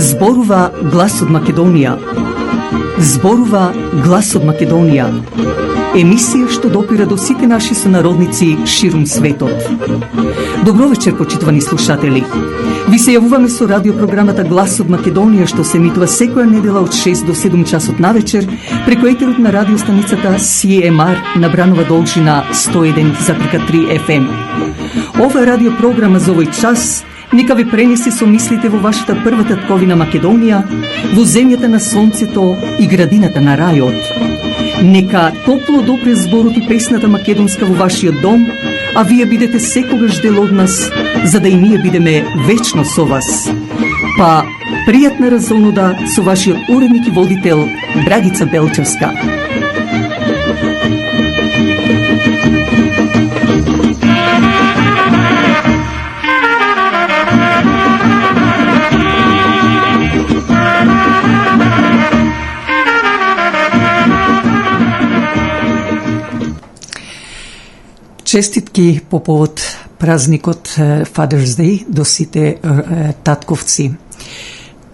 Зборува глас од Македонија. Зборува глас од Македонија. Емисија што допира до сите наши сонародници ширум светот. Добро вечер, почитувани слушатели. Ви се јавуваме со радиопрограмата Глас од Македонија, што се емитува секоја недела од 6 до 7 часот на вечер преку етерот на радиостаницата CMR на Бранова должина 101,3 FM. Ова е радиопрограма за овој час. Нека ви пренесе со мислите во вашата прва татковина Македонија, во земјата на сонцето и градината на рајот. Нека топло допре зборот и песната македонска во вашиот дом, а вие бидете секогаш дел од нас, за да и ние бидеме вечно со вас. Па, пријатна разонуда со вашиот уредник и водител Драгица Белчевска. Честитки по повод празникот Father's Day до сите татковци.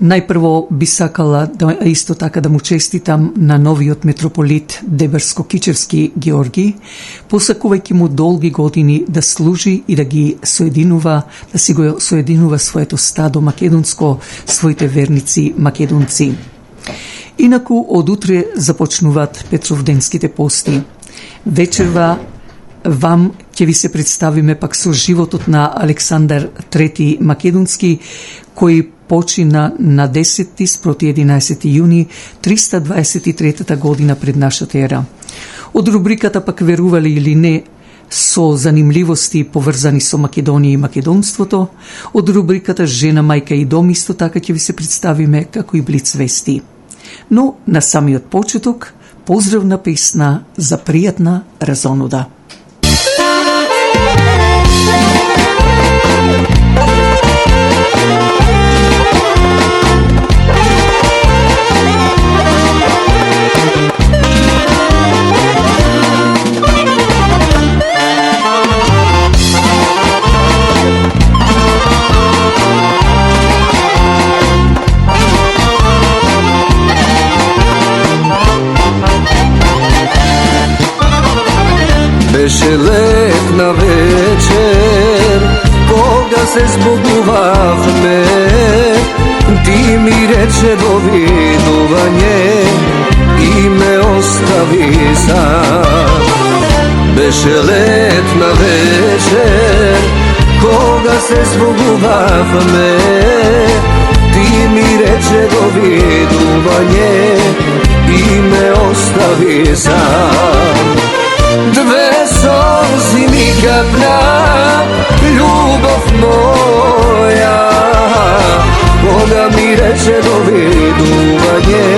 Најпрво би сакала да исто така да му честитам на новиот митрополит Деберско-Кичевски Георги, посакувајќи му долги години да служи и да ги соединува, да си го соединува своето стадо македонско, своите верници македонци. Инаку од утре започнуваат Петровденските пости. Вечерва вам ќе ви се представиме пак со животот на Александар III Македонски, кој почина на 10 спроти 11 јуни 323 година пред нашата ера. Од рубриката пак верували или не со занимливости поврзани со Македонија и македонството, од рубриката Жена, мајка и дом исто така ќе ви се представиме како и Блиц вести. Но на самиот почеток поздравна песна за пријатна разонуда. Беше летна вечер, кога се збогувавме, ти ми рече довидување и ме остави сам. Беше летна вечер, кога се збогувавме, ти ми рече довидување и ме остави сам. Две солзи ми капна, љубов моја, кога ми рече довидување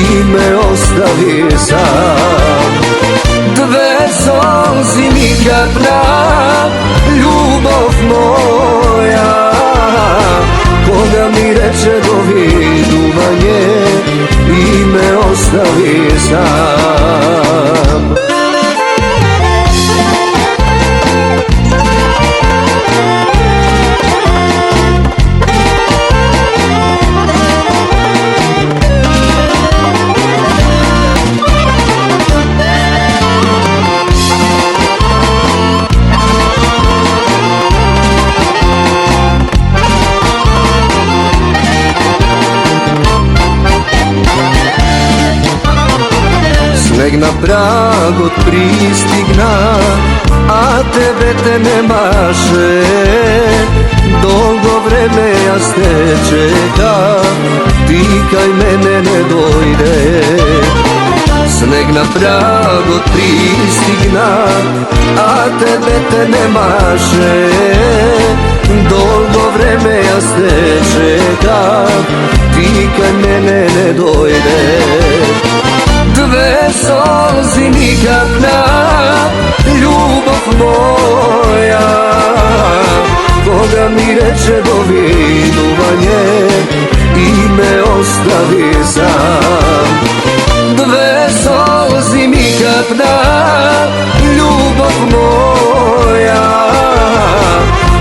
и ме остави сам. Две солзи ми капна, љубов моја, кога ми рече довидување и ме остави сам. Снег на прагот пристигна, а тебе те немаше. Долго време јас те чекам, ти кај мене не дојде. Снег на прагот пристигна, а тебе те немаше. Долго време јас те чекам, ти кај мене не дојде. Две солзи ми капна, љубов моја, кога ми рече довидување и ме ostavi sam. Dve solzi mi kapna, ljubav moja,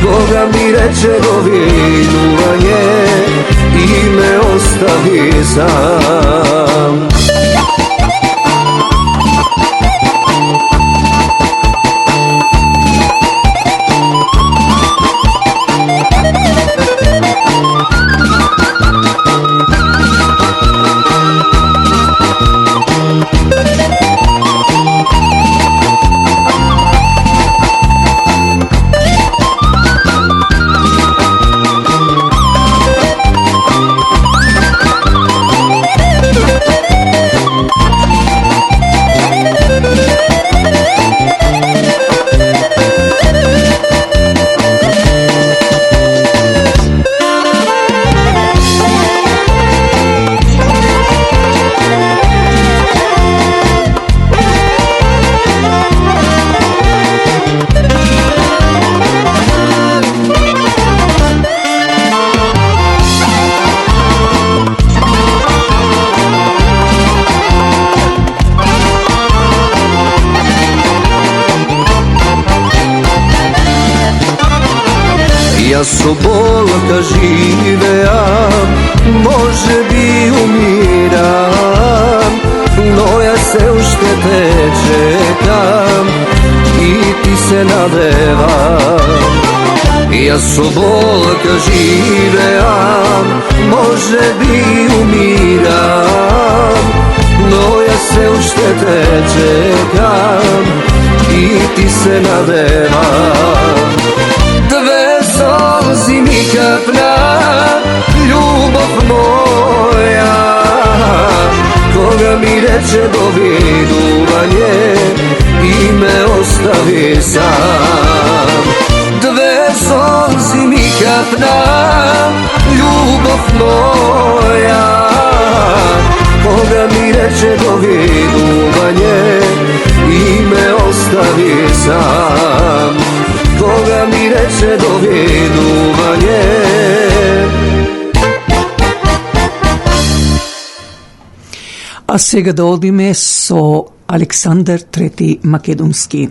Boga mi reče doviduvanje i me ostavi sam. Ja sobolka živeam, može bi umiram, no ja se ušte te čekam i ti se nadevam. Ja sobolka živeam, može bi umiram, no ja se ušte te čekam i ti se nadevam. Dve solzi mi kapna, ljubav moja, koga mi reče doviduvanje i me ostavi sam. Dve solzi mi kapna, ljubav moja, koga mi reče doviduvanje i me ostavi sam. Koga mi reče doviduvanje. A сега да одиме со Александар III Македонски.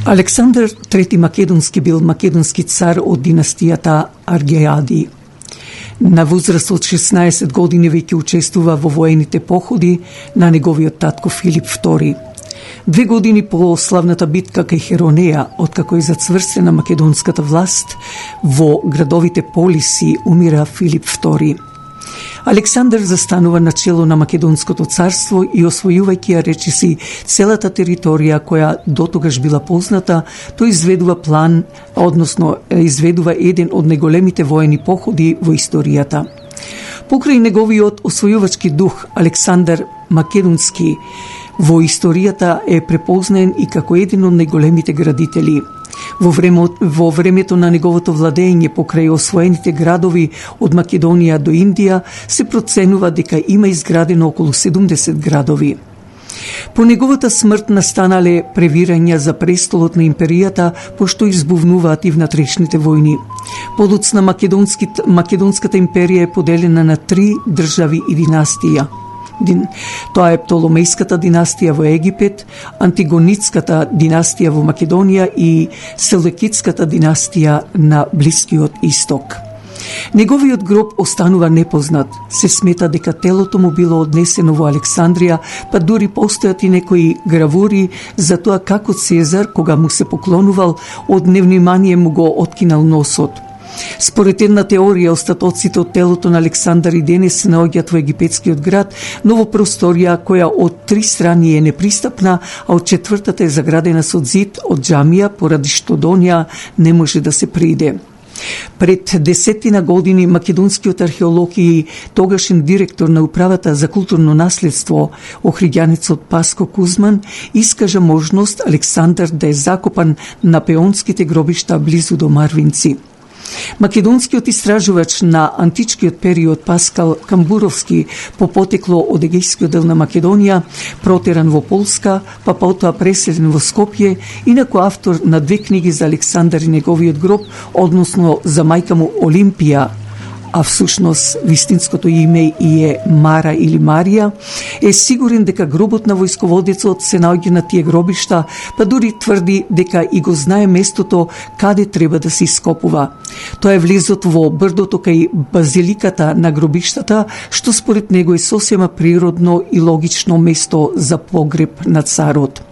Александар III Македонски бил македонски цар од династијата Аргејади. На возраст од 16 години веќе учествува во воените походи на неговиот татко Филип II. 2 години по славната битка кај Херонеја, откако е зацврстена македонската власт, во градовите Полиси умира Филип II. Александар застанува на чело на Македонското царство и освојувајќи ја речиси целата територија која дотогаш била позната, тој изведува план, односно изведува еден од најголемите воени походи во историјата. Покрај неговиот освојувачки дух, Александар Македонски во историјата е препознаен и како еден од најголемите градители. Во времето на неговото владење покрај освоените градови од Македонија до Индија се проценува дека има изградено околу 70 градови. По неговата смрт настанале превирања за престолот на империјата, пошто избувнуваат и внатрешните војни. Подоцна Македонската империја е поделена на 3 држави и династија. Тоа е Птоломејската династија во Египет, Антигонитската династија во Македонија и Селевкидската династија на Блискиот Исток. Неговиот гроб останува непознат. Се смета дека телото му било однесено во Александрија, па дури постојат и некои гравури за тоа како Цезар, кога му се поклонувал, од невнимание му го откинал носот. Според една теорија, остатоците од телото на Александар и денес се наоѓаат во египетскиот град, но во просторија која од 3 страни е непристапна, а од 4-та е заградена со зид од џамија, поради што до неа не може да се приде. Пред 10 години македонскиот археолог и тогашен директор на управата за културно наследство, охриѓанецот Паско Кузман, искажа можност Александар да е закопан на пеонските гробишта близу до Марвинци. Македонскиот истражувач на античкиот период Паскал Камбуровски, по потекло од егејскиот дел на Македонија, протеран во Полска, па потоа преселен во Скопје, инаку автор на 2 книги за Александар и неговиот гроб, односно за мајка му Олимпија, а всушност вистинското име и е Мара или Марија, е сигурен дека гробот на војсководецот се наоѓа на тие гробишта, па дури тврди дека и го знае местото каде треба да се ископува. Тоа е влезот во брдото кај базиликата на гробиштата, што според него е сосема природно и логично место за погреб на царот.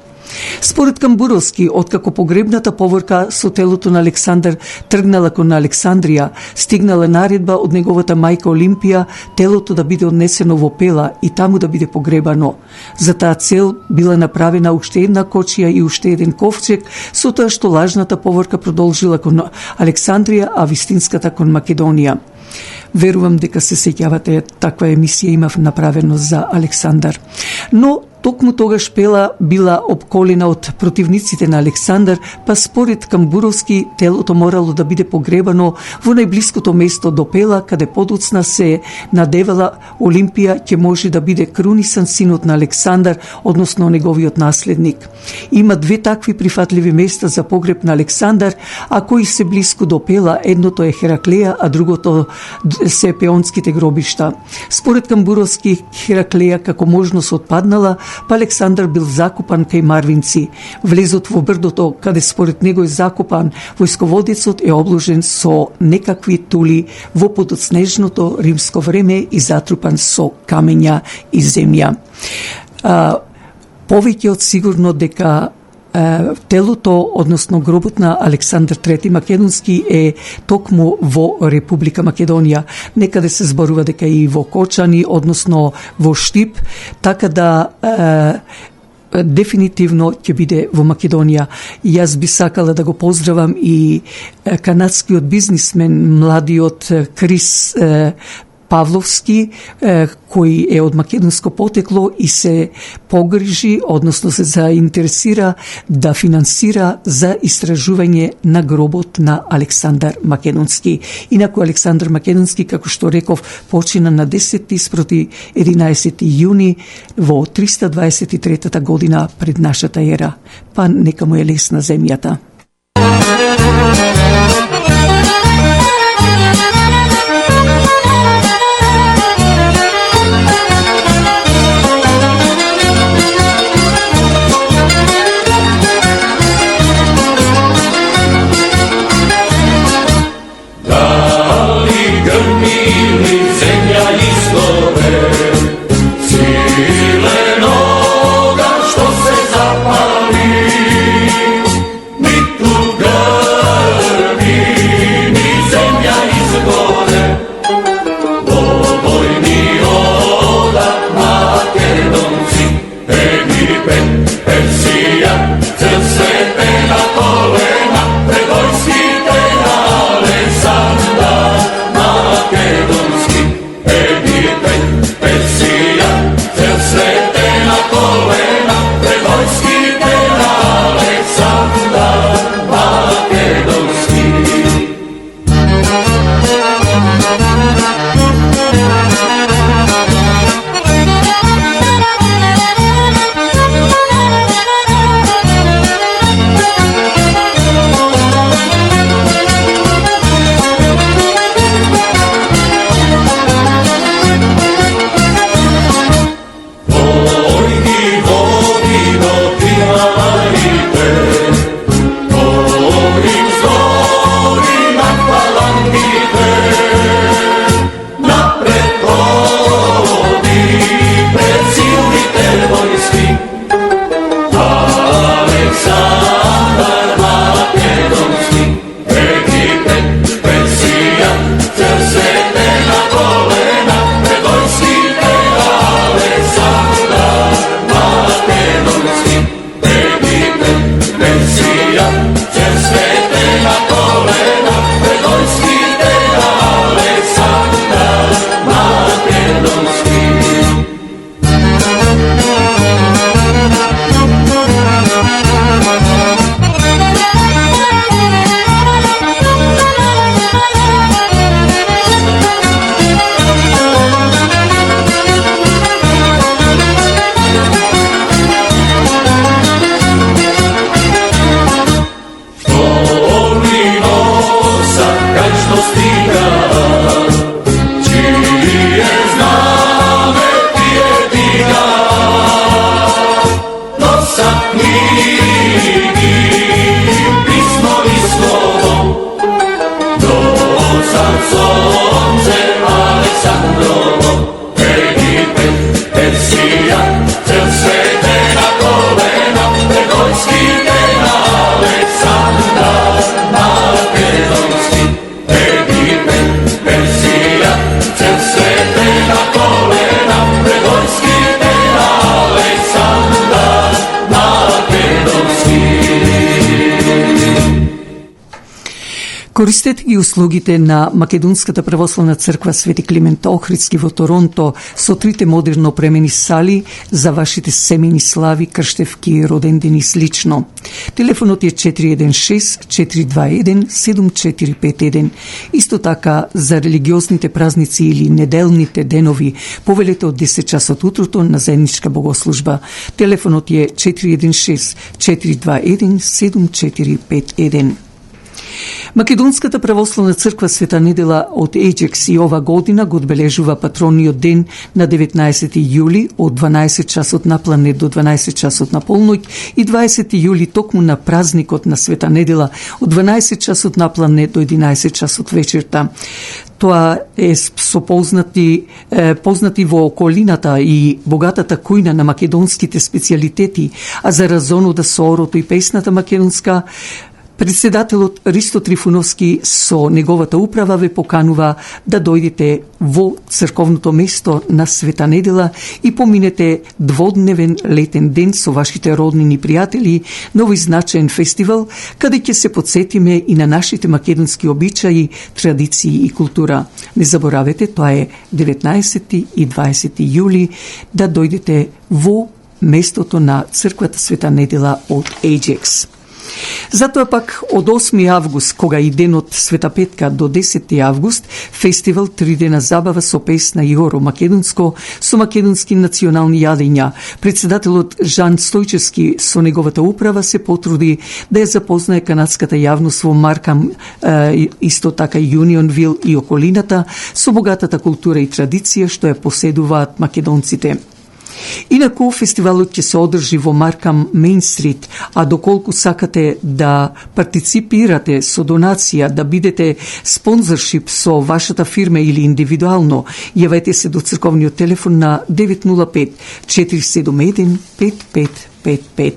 Според Камбуровски, откако погребната поворка со телото на Александар тргнала кон Александрија, стигнала наредба од неговата мајка Олимпија телото да биде однесено во Пела и таму да биде погребано. За таа цел била направена уште една кочија и уште еден ковчег, со тоа што лажната поворка продолжила кон Александрија, а вистинската кон Македонија. Верувам дека се сеќавате, таква емисија имав направено за Александар. Но токму тогаш Пела била обколена од противниците на Александар, па според Камбуровски телото морало да биде погребано во најблиското место до Пела, каде подоцна се надевала Олимпија ќе може да биде крунисан синот на Александар, односно неговиот наследник. Има 2 такви прифатливи места за погреб на Александар, а кои се блиску до Пела, едното е Хераклеја, а другото се пеонските гробишта. Според Камбуровски, Хераклеја како можност отпаднала, па Александар бил закопан кај Марвинци. Влезот во брдото, каде според него е закопан, војсководецот е обложен со некакви тули во подоцнежното римско време и затрупан со камења и земја. Повеќе од сигурно дека телото, односно гробот на Александар III Македонски е токму во Република Македонија. Некаде се зборува дека и во Кочани, односно во Штип, така да дефинитивно ќе биде во Македонија. Јас би сакала да го поздравам и канадскиот бизнисмен, младиот Крис Павловски, кој е од македонско потекло и се погрижи, односно се заинтересира да финансира за истражување на гробот на Александар Македонски. Инаку Александар Македонски, како што реков, почина на 10 спроти 11 јуни во 323 година пред нашата ера. Па нека му е лесна земјата. Go! Користете ги услугите на Македонската православна црква Свети Климент Охридски во Торонто со трите модерно опремени сали за вашите семени слави, крштевки, родендени и слично. Телефонот е 416-421-7451. Исто така за религиозните празници или неделните денови повелете од 10 часот утрото на заедничка богослужба. Телефонот е 416-421-7451. Македонската православна црква Света Недела од Ajax и ова година го одбележува патрониот ден на 19 јули од 12 часот на планет до 12 часот на полноќ и 20 јули токму на празникот на Света Недела од 12 часот на планет до 11 часот вечерта. Тоа е со познати во околината и богатата кујна на македонските специјалитети, а за разонода со орото и песната македонска, председателот Ристо Трифуновски со неговата управа ве поканува да дојдете во црковното место на Света Недела и поминете дводневен летен ден со вашите роднини и пријатели на овој значаен фестивал, каде ќе се подсетиме и на нашите македонски обичаи, традиции и култура. Не заборавете, тоа е 19 и 20 јули, да дојдете во местото на црквата Света Недела од Ajax. Затоа пак од 8 август, кога и денот Света Петка, до 10 август, фестивал 3 дена забава со песна и оро македонско, со македонски национални јадења. Председателот Жан Стојчевски со неговата управа се потруди да ја запознае канадската јавност во Маркам, исто така Юнионвил и околината, со богатата култура и традиција што ја поседуваат македонците. Инаку, фестивалот ќе се одржи во Маркам Мейн Стрит, а доколку сакате да партиципирате со донација, да бидете спонзоршип со вашата фирма или индивидуално, јавете се до црковниот телефон на 905 471 5555.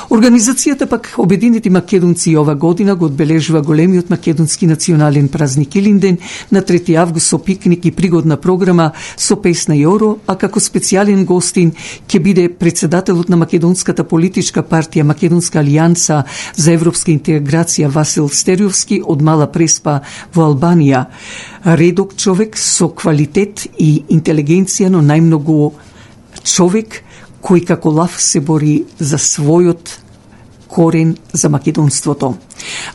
Организацијата пак Обединети македонци ова година го одбележува големиот македонски национален празник Илинден на 3 август со пикник и пригодна програма со песна и оро, а како специјален гостин ќе биде председателот на македонската политичка партија Македонска алијанса за европска интеграција Васил Стериовски од Мала Преспа во Албанија. Редок човек со квалитет и интелигенција, но најмногу човек кој како лав се бори за својот корен за македонството.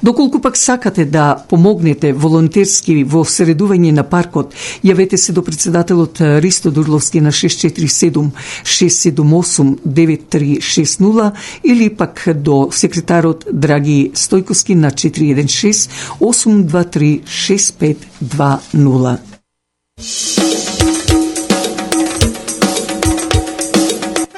Доколку пак сакате да помогнете волонтерски во средување на паркот, јавете се до председателот Ристо Дурловски на 647-678-9360 или пак до секретарот Драги Стојковски на 416-823-6520.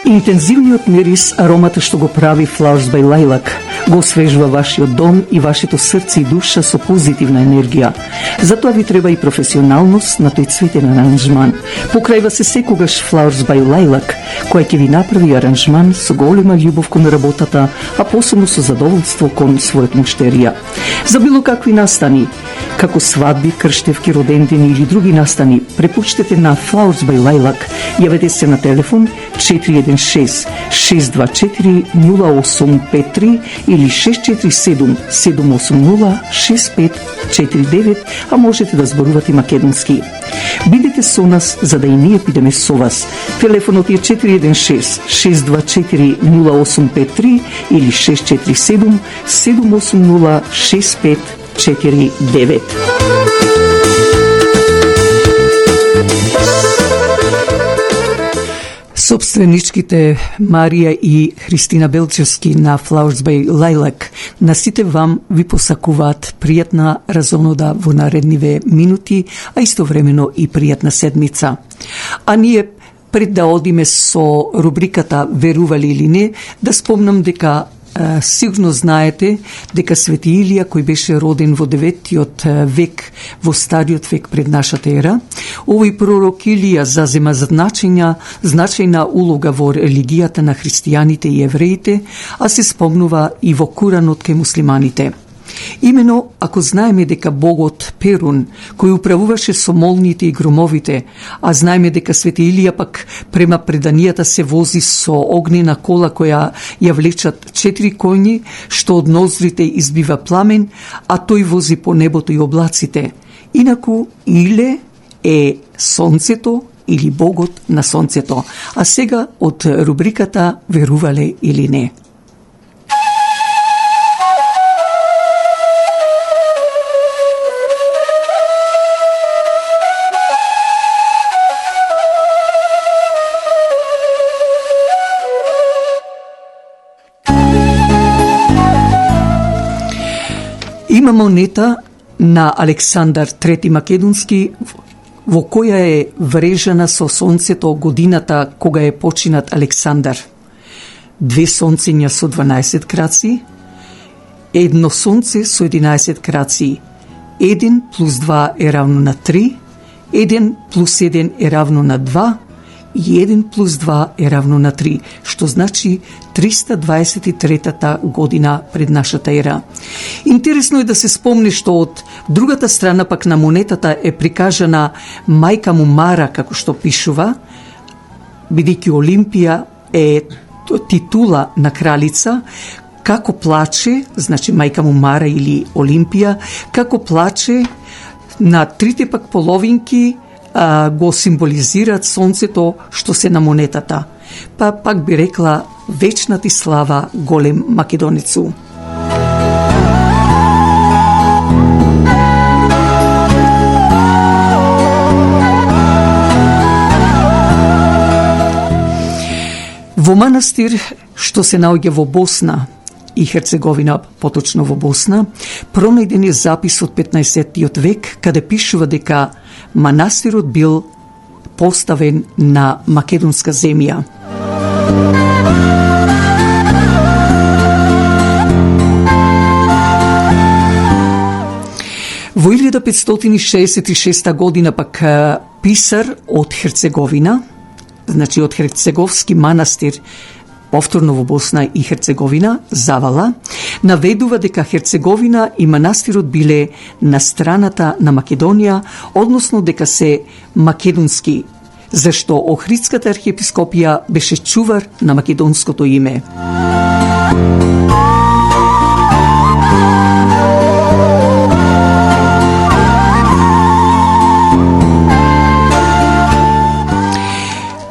Интензивниот мирис, аромата што го прави Flowers by Lilac, го освежува вашиот дом и вашето срце и душа со позитивна енергија. Затоа ви треба и професионалност на тој цветен аранжман. Покрајва се секогаш Flowers by Lilac, која ќе ви направи аранжман со голема љубов кон работата, а посебно со задоволство кон својот муштерија. За било какви настани, како свадби, крштевки, родендени или други настани, препуштете на Flowers by Lilac. Јавете се на телефон 416-624-0853 или 647-780-6549, а можете да зборувате македонски. Бидете со нас, за да и ние бидеме со вас. Телефонот е 416-624-0853 или 647-780-6549. Собственичките Марија и Христина Белчевски на Flowers by Lilac на сите вам ви посакуваат пријатна разонода во наредниве минути, а истовремено и пријатна седмица. А ние пред да одиме со рубриката Верували или не, да спомнам дека сигурно знаете дека Свети Илија, кој беше роден во 9-тиот век, во стариот век пред нашата ера, овој пророк Илија зазема значајна улога во религијата на христијаните и евреите, а се спомнува и во Куранот кај муслиманите. Имено, ако знаеме дека богот Перун, кој управуваше со молните и громовите, а знаеме дека Свети Илија пак према преданијата се вози со огнена кола која ја влечат 4 коњи, што од ноздрите избива пламен, а тој вози по небото и облаците. Инаку Иле е сонцето или богот на сонцето. А сега од рубриката Верувале или не. Има монета на Александар III Македонски во која е врежана со сонцето годината кога е починат Александар. 2 сонцења со 12 краци, едно сонце со 11 краци. 1 плюс 2 е равно на 3, 1 плюс 1 е равно на 2 и 1 плюс 2 е равно на 3, што значи 323-та година пред нашата ера. Интересно е да се спомне што од другата страна пак на монетата е прикажана мајка му Мара, како што пишува, бидејќи Олимпија е титула на кралица, како плаче, значи мајка му Мара или Олимпија, како плаче на трите пак половинки го символизираат сонцето што се на монетата. Па пак би рекла вечна ти слава, голем македонецу. Во манастир што се наоѓа во Босна и Херцеговина, поточно во Босна, пронајден е запис од 15-тиот век, каде пишува дека манастирот бил поставен на македонска земја. Во 1566 година пак писар од Херцеговина, значи од Херцеговски манастир, повторно во Босна и Херцеговина, Завала, наведува дека Херцеговина и манастирот биле на страната на Македонија, односно дека се македонски, зашто Охридската архиепископија беше чувар на македонското име.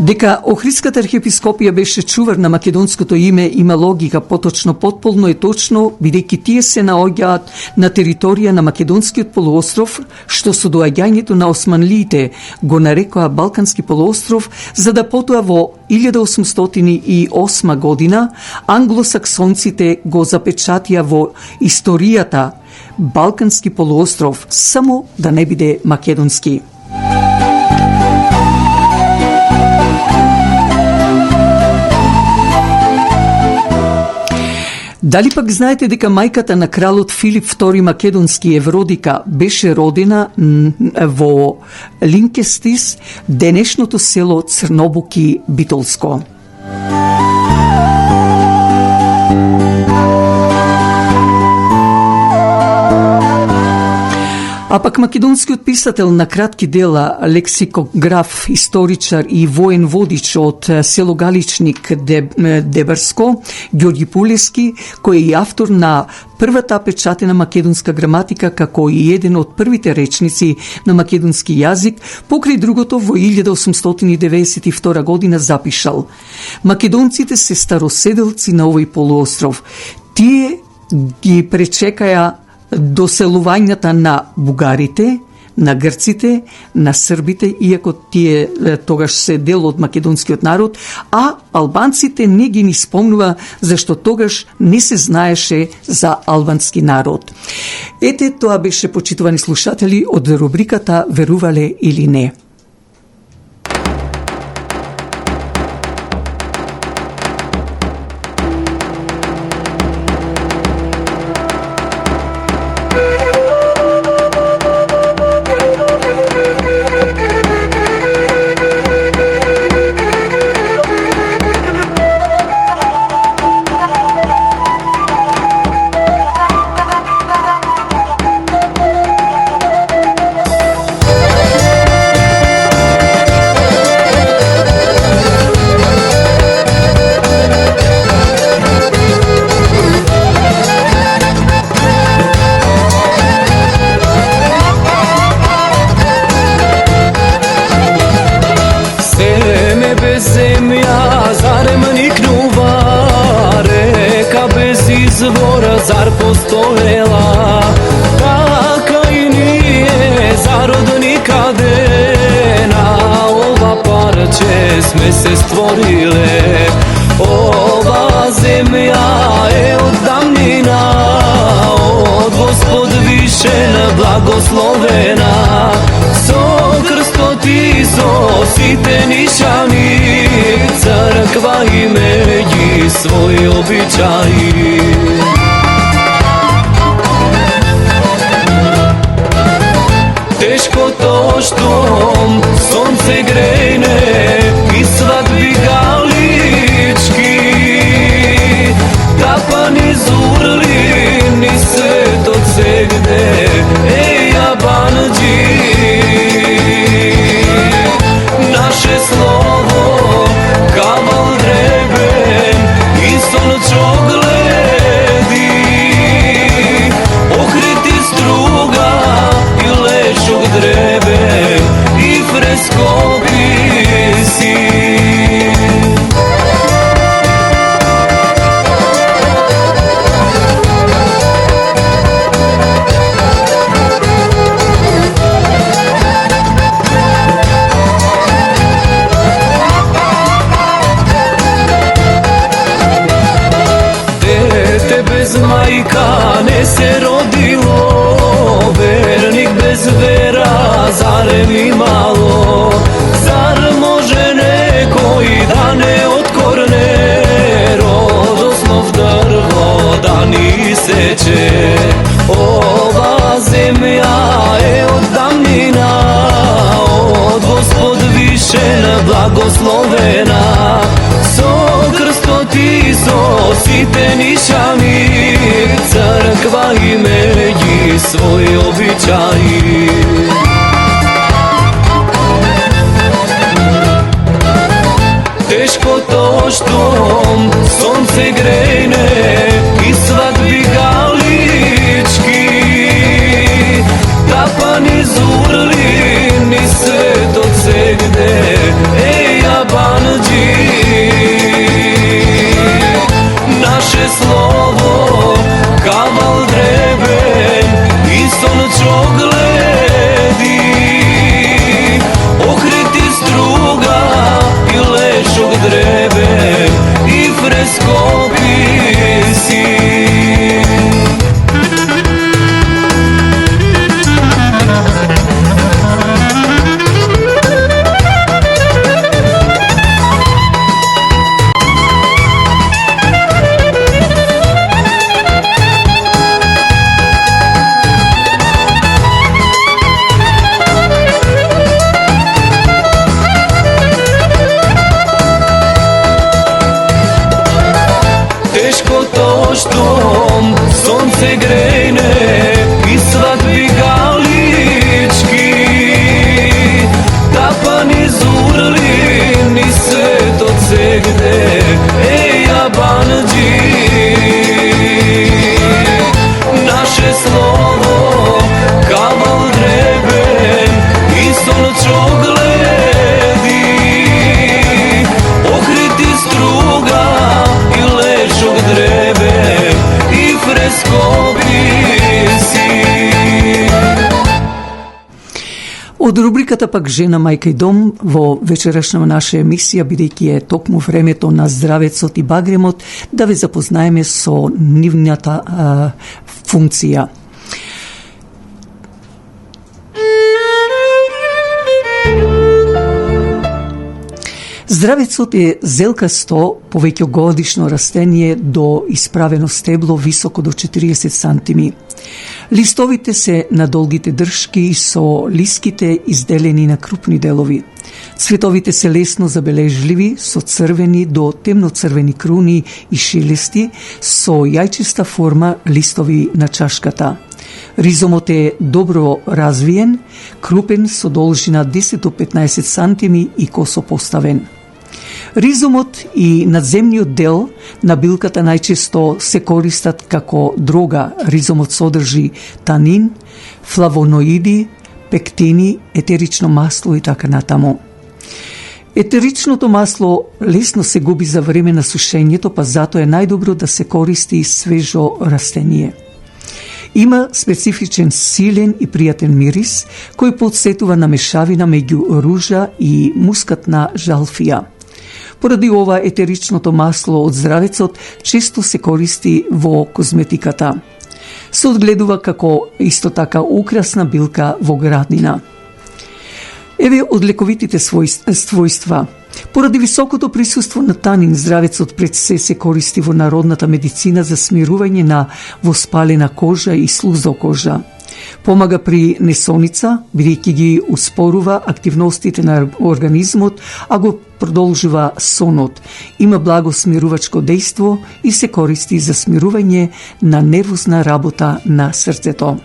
Дека Охридската архиепископија беше чувар на македонското име има логика, поточно потполно е точно, бидејќи тие се наоѓаат на територија на македонскиот полуостров, што со доаѓањето на османлиите го нарекоа Балкански полуостров, за да потоа во 1808 година англосаксонците го запечатија во историјата Балкански полуостров, само да не биде македонски. Дали пак знаете дека мајката на кралот Филип II Македонски Евродика беше родена во Линкестис, денешното село Црнобуки, Битолско? А пак македонскиот писател на кратки дела, лексикограф, историчар и воен водич од село Галичник Дебарско, Ѓорѓи Пулески, кој е и автор на првата печатена македонска граматика, како и еден од првите речници на македонски јазик, покрај другото во 1892 година запишал: македонците се староседелци на овој полуостров. Тие ги пречекаја доселувањата на бугарите, на грците, на србите, иако тие тогаш се дел од македонскиот народ, а албанците не ги ни спомнува, зашто тогаш не се знаеше за албански народ. Ете, тоа беше, почитувани слушатели, од рубриката Верувале или не. kuće sme se stvorile. Ova zemlja je od davnina, od Gospod više blagoslovena. So krsto ti so sitenišani, crkva imeji svoj običaji. Teško to što sonce grejne i svadbi galički, tapani zurli ni svet od segde, Abanđi. Naše slovo kaval dreben i sončo gledi, okriti struga i lešog dreben i freskovi si. Majka ne se rodilo, vernik bez vera, zar mi malo? Zar može neko i da ne otkorne rodosnov drvo da ni seče? Ova zemlja je od davnina, od Gospod više blagoslovena. So krsto ti so sitenišani, crkva imeji svoj običaji. Teško to što sonce grejne i svadbi galički, tapani zurli ni svet od segde, Abanđi. Naše slovo kaval dreben i sončo gledi, okriti struga i lešog dreben i freskovi si. Što sonce grejne i svadbi galički, tapani zurli ni svet od segde, Abanđi. Naše slovo kaval dreben i sončo gledi, okriti struga i lešog dreben i freskovi si. Од рубриката пак Жена, мајка и дом во вечерашна наша емисија, бидејќи е токму времето на здравецот и багремот, да ве запознаеме со нивната функција. Здравецот е зелкасто, повеќегодишно растение до исправено стебло високо до 40 сантими. Листовите се на долгите дршки со лиските изделени на крупни делови. Цветовите се лесно забележливи, со црвени до темноцрвени круни и шелести, со јајчеста форма листови на чашката. Ризомот е добро развиен, крупен со должина 10 до 15 сантими и косо поставен. Ризомот и надземниот дел на билката најчесто се користат како дрога. Ризомот содржи танин, флавоноиди, пектини, етерично масло и така натаму. Етеричното масло лесно се губи за време на сушењето, па затоа е најдобро да се користи свежо растение. Има специфичен, силен и пријатен мирис, кој подсетува на мешавина меѓу ружа и мускатна жалфија. Поради ова, етеричното масло од здравецот често се користи во козметиката. Се одгледува како исто така украсна билка во градина. Еве од лековитите својства. Поради високото присуство на танин, здравецот пред се користи во народната медицина за смирување на воспалена кожа и слузо кожа. Помага при несоница, бидејќи ги успорува активностите на организмот, а го продолжува сонот. Има благо смирувачко дејство и се користи за смирување на нервозна работа на срцето.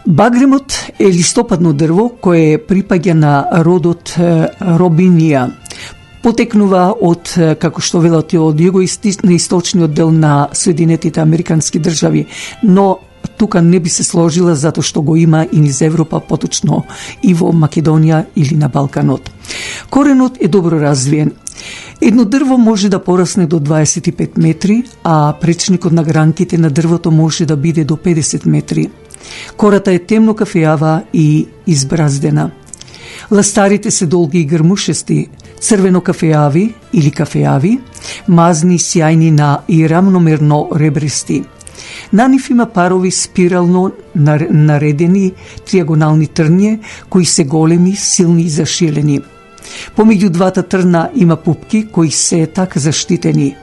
Багремот е листопадно дрво кое припаѓа на родот Робинија. Потекнува од, како што велат, од југоисточниот дел на Соединетите Американски држави, но тука не би се сложила затоа што го има и низ Европа, поточно и во Македонија или на Балканот. Коренот е добро развиен. Едно дрво може да порасне до 25 метри, а пречникот на гранките на дрвото може да биде до 50 метри. Кората е темно кафеава и избраздена. Ластарите се долги и грмушести, црвено кафеави или кафеави, мазни, сјајни и рамномерно ребрести. На нив има парови спирално наредени триагонални трње, кои се големи, силни и зашилени. Помеѓу двата трна има пупки, кои се така заштитени.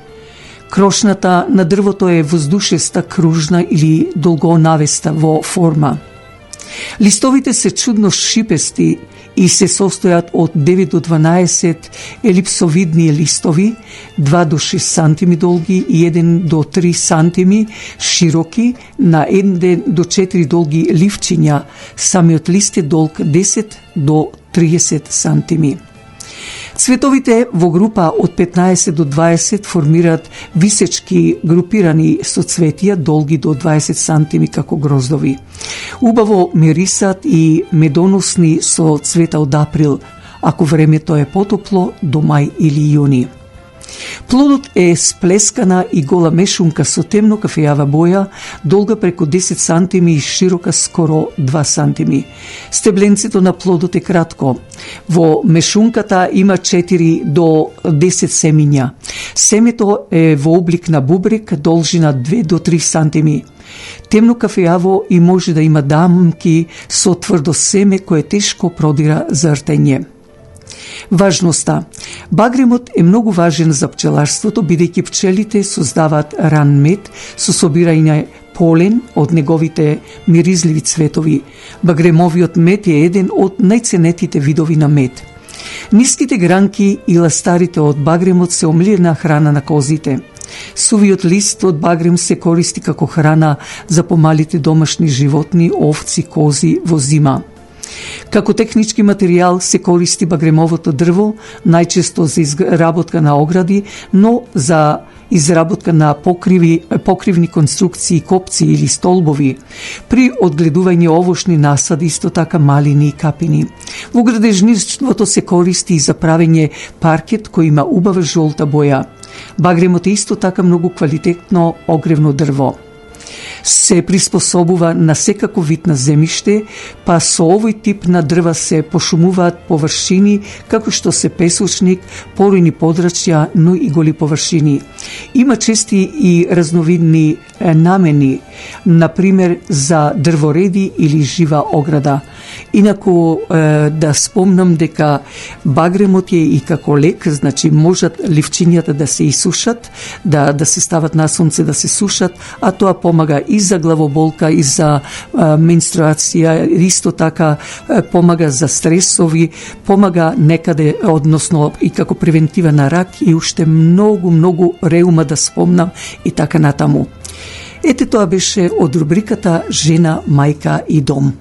Крошната на дрвото е воздушеста, кружна или долгонавеста во форма. Листовите се чудно шипести и се состојат од 9 до 12 елипсовидни листови, 2 до 6 сантими долги и 1 до 3 сантими широки, на 1 до 4 долги ливчиња. Самиот лист е долг 10 до 30 сантими. Цветовите во група од 15 до 20 формираат висечки групирани соцветија долги до 20 сантими како гроздови. Убаво мирисат и медоносни со цвета од април, ако времето е потопло до мај или јуни. Плодот е сплескана и гола мешунка со темно кафејава боја, долга преку 10 сантими и широка скоро 2 сантими. Стебленцето на плодот е кратко. Во мешунката има 4 до 10 семиња. Семето е во облик на бубрек, должина 2 до 3 сантими. Темно кафејаво и може да има дамки со тврдо семе кое тешко продира за ртење. Важноста. Багремот е многу важен за пчеларството, бидејќи пчелите создаваат ран мед со собирање полен од неговите миризливи цветови. Багремовиот мед е еден од најценетите видови на мед. Ниските гранки и ластарите од багремот се омилена храна на козите. Сувиот лист од багрем се користи како храна за помалите домашни животни, овци, кози во зима. Како технички материјал се користи багремовото дрво, најчесто за изработка на огради, но за изработка на покривни конструкции, копци или столбови. При одгледување овошни насади, исто така малини и капини. Во градежништвото се користи и за правење паркет кој има убава жолта боја. Багремот е исто така многу квалитетно огревно дрво. Се приспособува на секако вид на земјиште, па со овој тип на дрва се пошумуваат површини како што се песочник, порујни подрачја, но и голи површини. Има чести и разновидни намени, например за дрвореди или жива ограда. Инаку да спомнам дека багремот е и како лек, значи можат ливчињата да се исушат, да се стават на сонце да се сушат, а тоа помага и за главоболка, и за менструација, исто така помага за стресови, помага некаде, односно и како превентива на рак и уште многу реума да спомнам и така натаму. Ете, тоа беше од рубриката Жена, мајка и дом.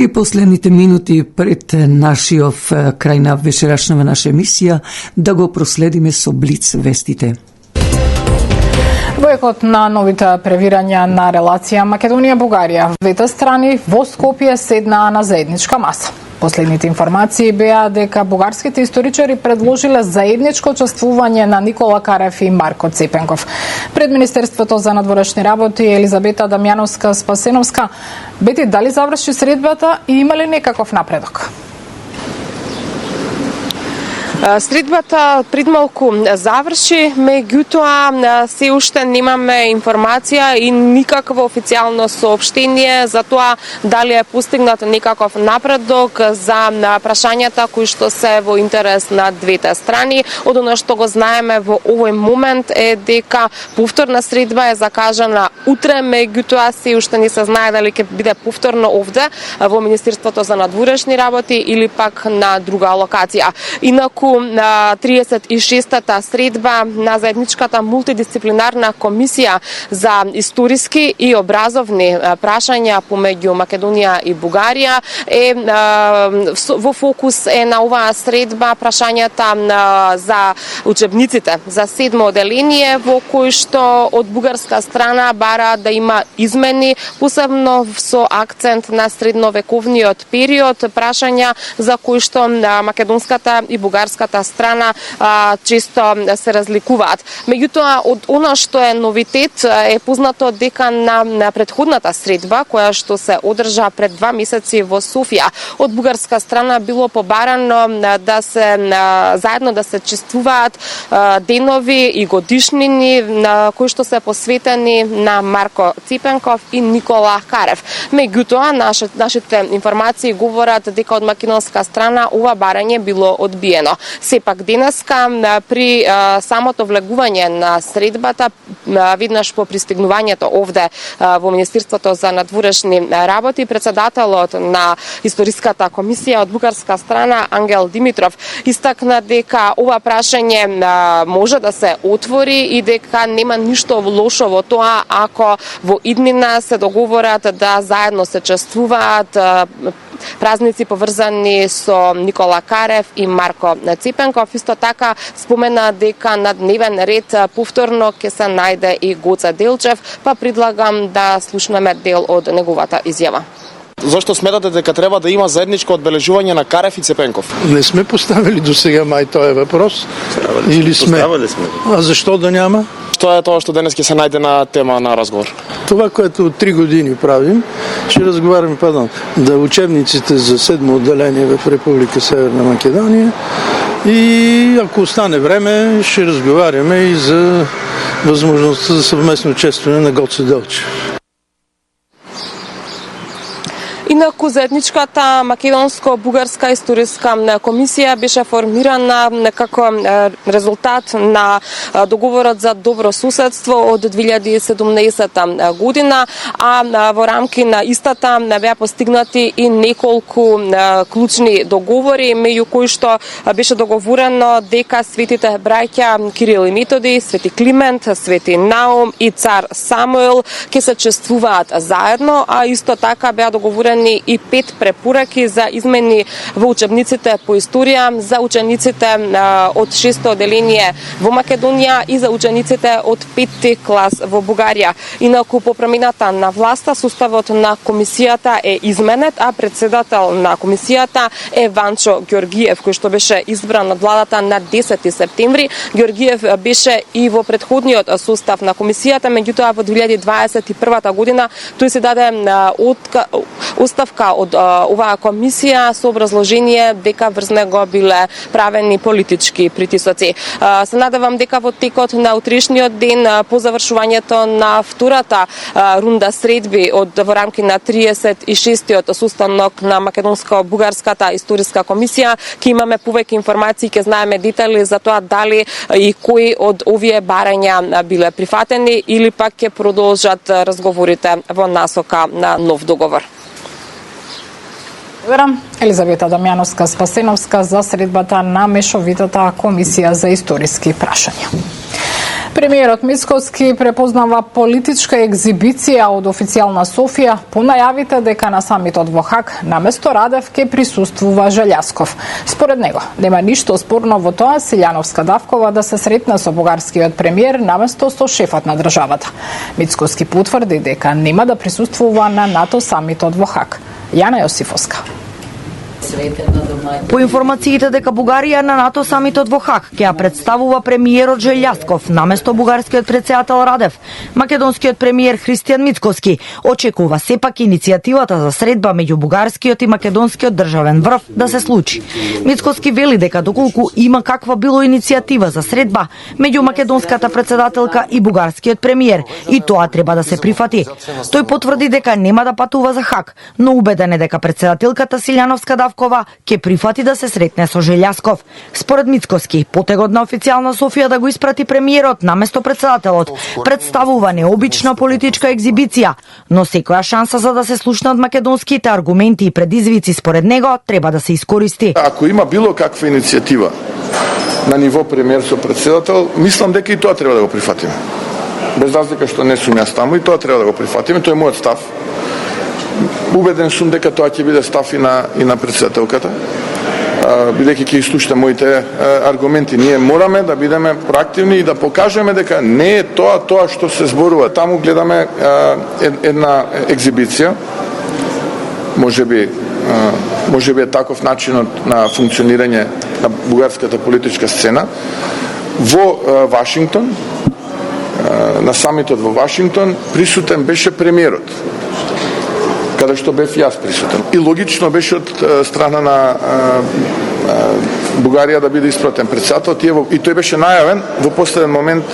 И последните минути пред нашиот крај на вечерашнава наша емисија да го проследиме со Блиц вестите. Во екот на новите превирања на релација Македонија-Бугарија, двете страни во Скопје седнаа на заедничка маса. Последните информации беа дека бугарските историчари предложиле заедничко учествување на Никола Карев и Марко Ципенков. Пред Министерството за надворешни работи Елизабета Дамјановска-Спасеновска, Бети, дали заврши средбата и има ли некаков напредок? Средбата пред малку заврши, меѓутоа се уште немаме информација и никакво официјално соопштение за тоа дали е постигнат некаков напредок за прашањата кои што се во интерес на двете страни. Од оно што го знаеме во овој момент е дека повторна средба е закажана утре, меѓутоа се уште не се знае дали ќе биде повторно овде во Министерството за надворешни работи или пак на друга локација. Инаку на 36-та средба на заедничката мултидисциплинарна комисија за историски и образовни прашања помеѓу Македонија и Бугарија е во фокус е на оваа средба прашањата за учебниците за 7-о оделение, во кои што од бугарска страна бара да има измени, посебно со акцент на средновековниот период, прашања за кои што македонската и бугарската страна често се разликуваат. Меѓутоа, од она што е новитет е познато дека на претходната средба, која што се одржа пред 2 месеци во Софија, од бугарска страна било побарано да се заедно да се чествуваат денови и годишнини на кои што се посветени на Марко Ципенков и Никола Карев. Меѓутоа, нашите информации говорат дека од македонска страна ова барање било одбиено. Сепак денеска при самото влегување на средбата, виднаш по пристигнувањето овде во Министерството за надворешни работи, председателот на историската комисија од бугарска страна Ангел Димитров истакна дека ова прашање може да се отвори и дека нема ништо лошо во тоа ако во иднина се договорат да заедно се чествуваат празници поврзани со Никола Карев и Марко Ципенков. Исто така спомена дека на дневен ред повторно ќе се најде и Гоце Делчев, па предлагам да слушнеме дел од неговата изјава. Зошто сметате дека треба да има заедничко одбележување на Карев и Ципенков? Не сме поставили до сега мај тој въпрос. Или сме? Поставили сме. А зашто да няма? Што е тоа што денес ќе се најде на тема на разговор? Това, което от 3 години правим, ще разговаряме, да учебниците за 7-о отделение в Република Северна Македония и ако остане време, ще разговаряме и за възможността за съвместно честване на Гоце Делчев. Инаку заедничката македонско-бугарска историска комисија беше формирана како резултат на договорот за добро суседство од 2017 година, а во рамки на истата беа постигнати и неколку клучни договори, меѓу кои што беше договорено дека светите браќа Кирил и Методи, Свети Климент, Свети Наум и цар Самуил ќе се чествуваат заедно, а исто така беа договорени и 5 препораки за измени во учебниците по историја за учениците од 6-то оделение во Македонија и за учениците од 5-ти клас во Бугарија. Инаку по промената на власта, составот на комисијата е изменет, а председател на комисијата е Ванчо Ѓоргиев, кој што беше избран од владата на 10 септември. Ѓоргиев беше и во претходниот состав на комисијата, меѓутоа во 2021 година тој се даде оставка од оваа комисија со образложение дека врз него биле правени политички притисоци. Се надевам дека во текот на утрешниот ден по завршувањето на втората рунда средби во рамки на 36-тиот состанок на македонско-бугарската историска комисија ќе имаме повеќе информации, ќе знаеме детали за тоа дали и кои од овие барања биле прифатени или пак ќе продолжат разговорите во насока на нов договор. Елизабета Дамјановска-Спасеновска за средбата на Мешовитата комисија за историски прашања. Премиерот Мицкоски препознава политичка екзибиција од официјална Софија по најавите дека на самитот во Хаг наместо Радев ке присуствува Желјасков. Според него, нема ништо спорно во тоа Силјановска-Давкова да се сретне со бугарскиот премиер наместо со шефот на државата. Мицкоски потврди дека нема да присуствува на НАТО самитот во Хаг. Јана Јосифовска. По информациите дека Бугарија на НАТО самитот во Хаг ќе ја представува премиерот Желјасков наместо бугарскиот претседател Радев, македонскиот премиер Христијан Мицкоски очекува сепак иницијативата за средба меѓу бугарскиот и македонскиот државен врв да се случи. Мицкоски вели дека доколку има каква било иницијатива за средба меѓу македонската претседателка и бугарскиот премиер, и тоа треба да се прифати. Тој потврди дека нема да патува за Хаг, но убеден е дека претседателката Силјановска-Давкова ќе прифати да се сретне со Желјасков. Според Мицкоски, потегот на официјална Софија да го испрати премиерот наместо претседателот представува необична политичка екзибиција, но секоја шанса за да се слушнат македонските аргументи и предизвици според него треба да се искористи. Ако има било каква иницијатива на ниво премиер со претседател, мислам дека и тоа треба да го прифатиме. Без разлика што не сум јас таму, и тоа треба да го прифатиме, тоа е мојот став. Убеден сум дека тоа ќе биде став и на претседателката, бидејќи ќе изслуша моите аргументи. Ние мораме да бидеме проактивни и да покажеме дека не е тоа што се зборува. Таму гледаме една екзибиција, можеби е таков начинот на функционирање на бугарската политичка сцена. Во Вашингтон, на самитот во Вашингтон, присутен беше премиерот, каде што бев јас присутен. И логично беше од страна на Бугарија да биде испратен претседател, и тој беше најавен, во последен момент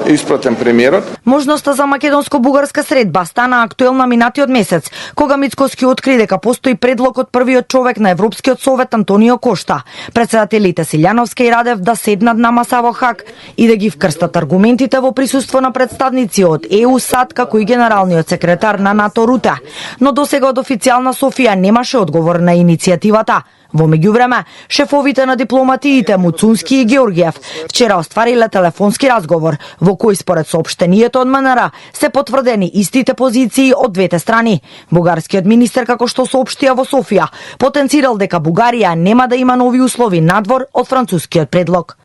испратен премиерот. Можноста за македонско-бугарска средба стана актуелна минатиот месец, кога Мицкоски откри дека постои предлог од првиот човек на Европскиот совет Антонио Кошта, претседателите Силјановска и Радев да седнат на маса во Хаг и да ги вкрстат аргументите во присуство на представници од ЕУ, САД, како и генералниот секретар на НАТО Руте. Но досега од официјална Софија немаше одговор на иницијативата. Во меѓувреме, шефовите на дипломатиите Муцунски и Георгиев вчера оствариле телефонски разговор во кој според соопштението од МНР се потврдени истите позиции од двете страни. Бугарскиот министер, како што соопштија во Софија, потенцирал дека Бугарија нема да има нови услови надвор од францускиот предлог.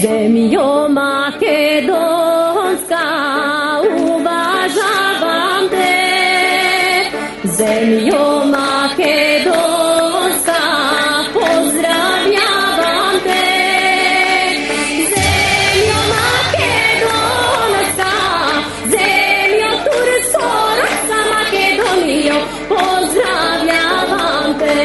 Zemljo Makedonska, uvažavam te. Zemljo Makedonska, pozdravljavam te. Zemljo Makedonska, zemljo Turskoraca, Makedonijo, pozdravljavam te.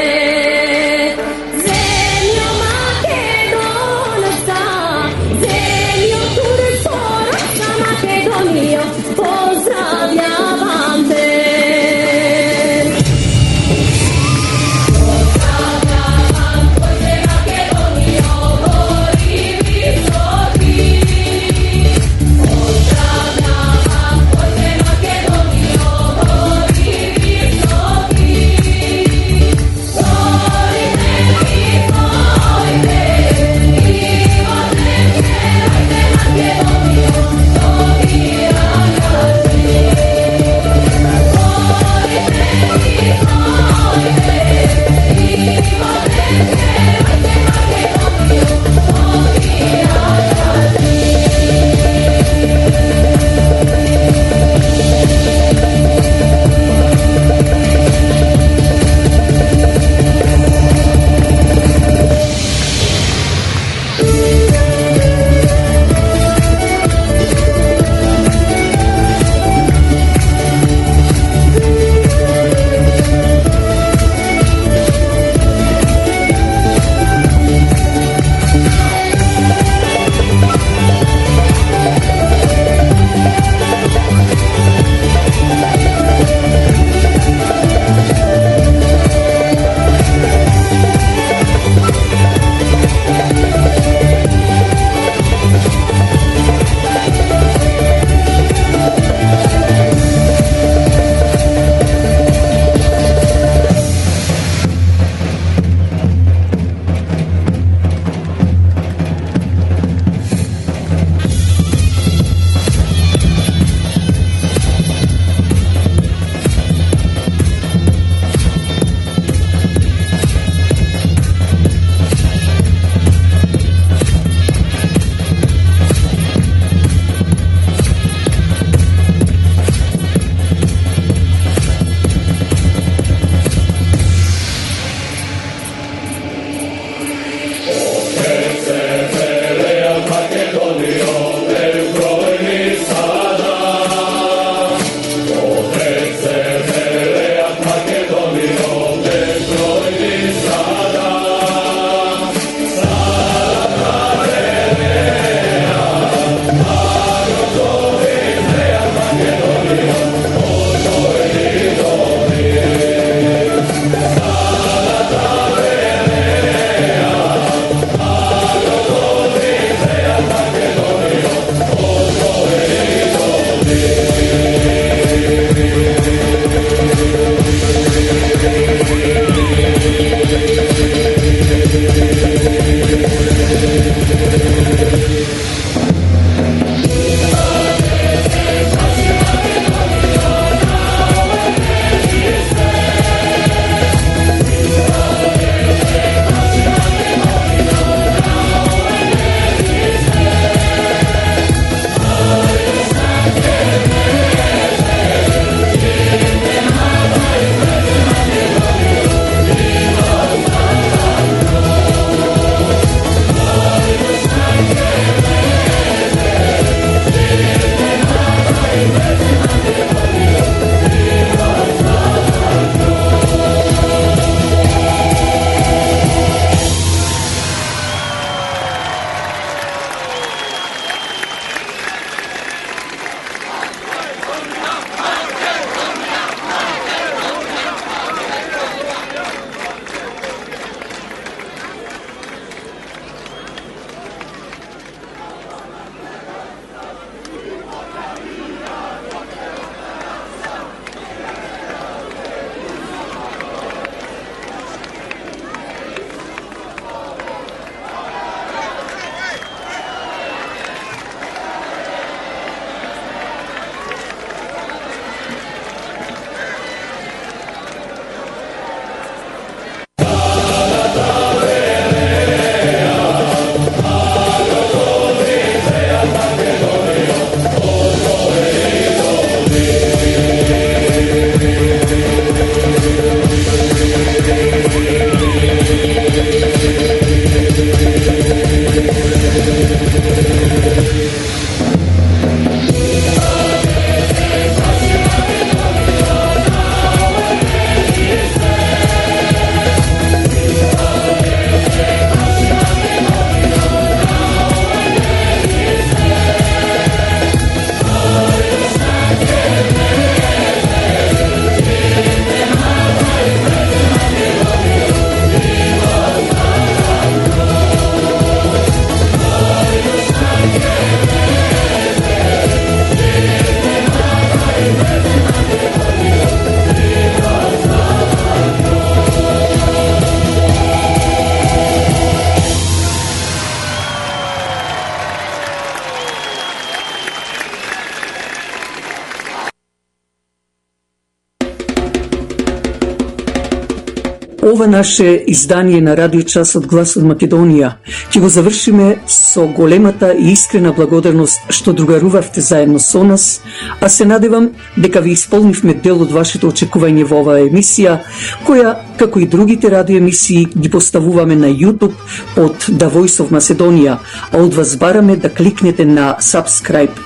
ова наше издание на Радио Час од Глас од Македонија ќе го завршиме со големата и искрена благодарност што другарувавте заедно со нас, а се надевам дека ви исполнивме дел од вашето очекување во оваа емисија, која, како и другите радиоемисии, ги поставуваме на YouTube под The Voice of Macedonia, а од вас бараме да кликнете на Subscribe.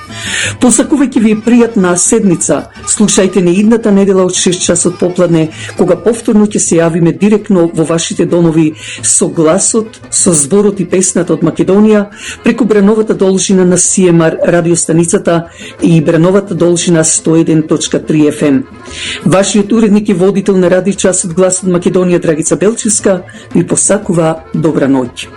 Посакувајќи ви пријатна седница, слушајте не идната недела од 6 часот попладне, кога повторно ќе се јавиме директно во вашите домови со гласот, со зборот и песната од Македонија, преку брановата должина на CMR радиостаницата и брановата должина 101.3 FM. Вашиот уредник и водител на Радио Час од Глас од Македонија, Драгица Белчевска, ви посакува добра ноќ.